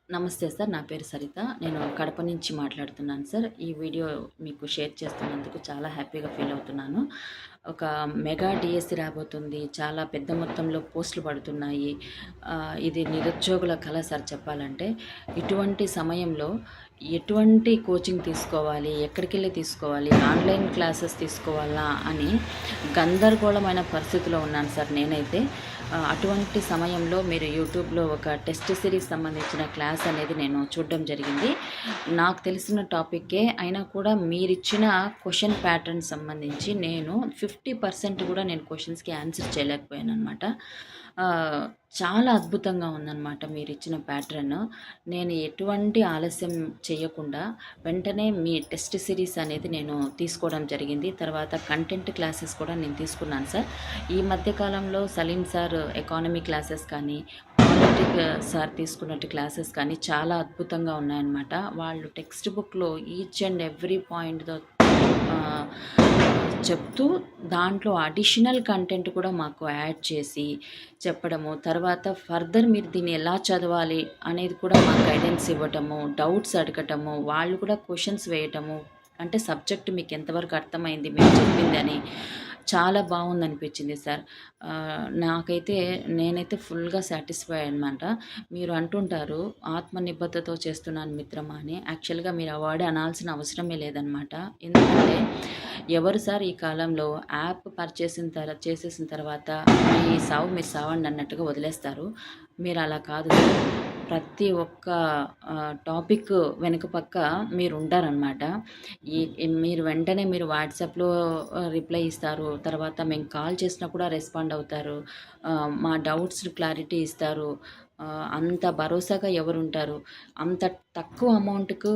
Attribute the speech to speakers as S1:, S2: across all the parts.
S1: నమస్తే సార్. నా పేరు సరిత. నేను కడప నుంచి మాట్లాడుతున్నాను సార్. ఈ వీడియో మీకు షేర్ చేస్తున్నందుకు చాలా హ్యాపీగా ఫీల్ అవుతున్నాను. ఒక మెగా డిఎస్సి రాబోతుంది. చాలా పెద్ద మొత్తంలో పోస్టులు పడుతున్నాయి. ఇది నిరుద్యోగుల కల సార్ చెప్పాలంటే. ఇటువంటి సమయంలో ఎటువంటి కోచింగ్ తీసుకోవాలి, ఎక్కడికెళ్ళి తీసుకోవాలి, ఆన్లైన్ క్లాసెస్ తీసుకోవాలా అని గందరగోళమైన పరిస్థితిలో ఉన్నాను సార్ నేనైతే. అటువంటి సమయంలో మీరు యూట్యూబ్లో ఒక టెస్ట్ సిరీస్ సంబంధించిన క్లాస్ అనేది నేను చూడడం జరిగింది. నాకు తెలిసిన టాపిక్కే అయినా కూడా మీరిచ్చిన క్వశ్చన్ ప్యాటర్న్ సంబంధించి నేను 50% కూడా నేను క్వశ్చన్స్కి ఆన్సర్ చేయలేకపోయాను అనమాట. చాలా అద్భుతంగా ఉందన్నమాట మీరిచ్చిన ప్యాటర్న్. నేను ఎటువంటి ఆలస్యం చేయకుండా వెంటనే మీ టెస్ట్ సిరీస్ అనేది నేను తీసుకోవడం జరిగింది. తర్వాత కంటెంట్ క్లాసెస్ కూడా నేను తీసుకున్నాను సార్. ఈ మధ్యకాలంలో సలీం సార్ ఎకానమీ క్లాసెస్ కానీ, పాలిటిక్ సార్ తీసుకున్నట్టు క్లాసెస్ కానీ చాలా అద్భుతంగా ఉన్నాయన్నమాట. వాళ్ళు టెక్స్ట్ బుక్లో ఈచ్ అండ్ ఎవ్రీ పాయింట్తో చెప్తూ దాంట్లో అడిషనల్ కంటెంట్ కూడా మాకు యాడ్ చేసి చెప్పడము, తర్వాత ఫర్దర్ మీరు దీన్ని ఎలా చదవాలి అనేది కూడా మాకు గైడెన్స్ ఇవ్వటము, డౌట్స్ అడగటము, వాళ్ళు కూడా క్వశ్చన్స్ వేయటము, అంటే సబ్జెక్ట్ మీకు ఎంతవరకు అర్థమైంది మేము చెప్పింది అని చాలా బాగుందనిపించింది సార్. నేనైతే ఫుల్గా సాటిస్ఫై అనమాట. మీరు అంటుంటారు ఆత్మనిబద్ధతో చేస్తున్నాను మిత్రమా అని. యాక్చువల్గా మీరు ఆ వర్డ్ అనాల్సిన అవసరమే లేదనమాట. ఎందుకంటే ఎవరు సార్ ఈ కాలంలో యాప్ చేసేసిన తర్వాత మీ సావు మీరు సావండి అన్నట్టుగా వదిలేస్తారు. మీరు అలా కాదు. ప్రతి ఒక్క టాపిక్ వెనుక పక్క మీరు ఉంటారనమాట. మీరు వెంటనే మీరు వాట్సాప్లో రిప్లై ఇస్తారు. తర్వాత మేము కాల్ చేసినా కూడా రెస్పాండ్ అవుతారు. మా డౌట్స్ క్లారిటీ ఇస్తారు. అంత భరోసాగా ఎవరుంటారు? అంత తక్కువ అమౌంట్‌కు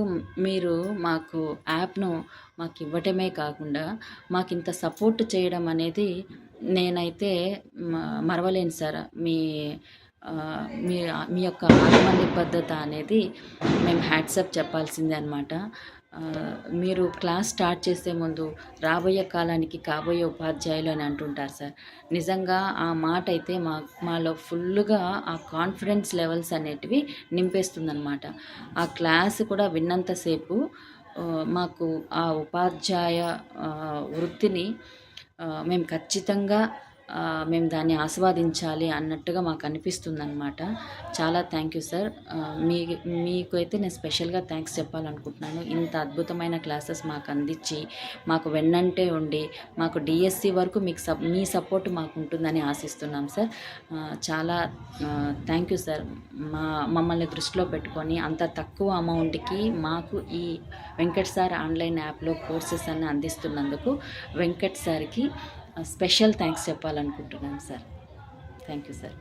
S1: మీరు మాకు యాప్‌ను మాకు ఇవ్వటమే కాకుండా మాకింత సపోర్ట్ చేయడం అనేది నేనైతే మరవలేను సార్. మీ మీ యొక్క ఆత్మనిబద్ధత అనేది మేము హ్యాట్సప్ చెప్పాల్సిందే అనమాట. మీరు క్లాస్ స్టార్ట్ చేసే ముందు రాబోయే కాలానికి కాబోయే ఉపాధ్యాయులు అని అంటుంటారు సార్. నిజంగా ఆ మాట అయితే మాలో ఫుల్లుగా ఆ కాన్ఫిడెన్స్ లెవెల్స్ అనేటివి నింపేస్తుందన్నమాట. ఆ క్లాస్ కూడా విన్నంతసేపు మాకు ఆ ఉపాధ్యాయ వృత్తిని మేము ఖచ్చితంగా మేము దాన్ని ఆస్వాదించాలి అన్నట్టుగా మాకు అనిపిస్తుందన్నమాట. చాలా థ్యాంక్ యూ సార్. మీకు అయితే నేను స్పెషల్గా థ్యాంక్స్ చెప్పాలనుకుంటున్నాను. ఇంత అద్భుతమైన క్లాసెస్ మాకు అందించి మాకు వెన్నంటే ఉండి మాకు డిఎస్సి వరకు మీ సపోర్ట్ మాకు ఉంటుందని ఆశిస్తున్నాం సార్. చాలా థ్యాంక్ యూ సార్. మమ్మల్ని దృష్టిలో పెట్టుకొని అంత తక్కువ అమౌంట్కి మాకు ఈ వెంకట్ సార్ ఆన్లైన్ యాప్లో కోర్సెస్ అన్ని అందిస్తున్నందుకు వెంకట్ సార్కి స్పెషల్ థ్యాంక్స్ చెప్పాలనుకుంటున్నాను సార్. Thank you sir.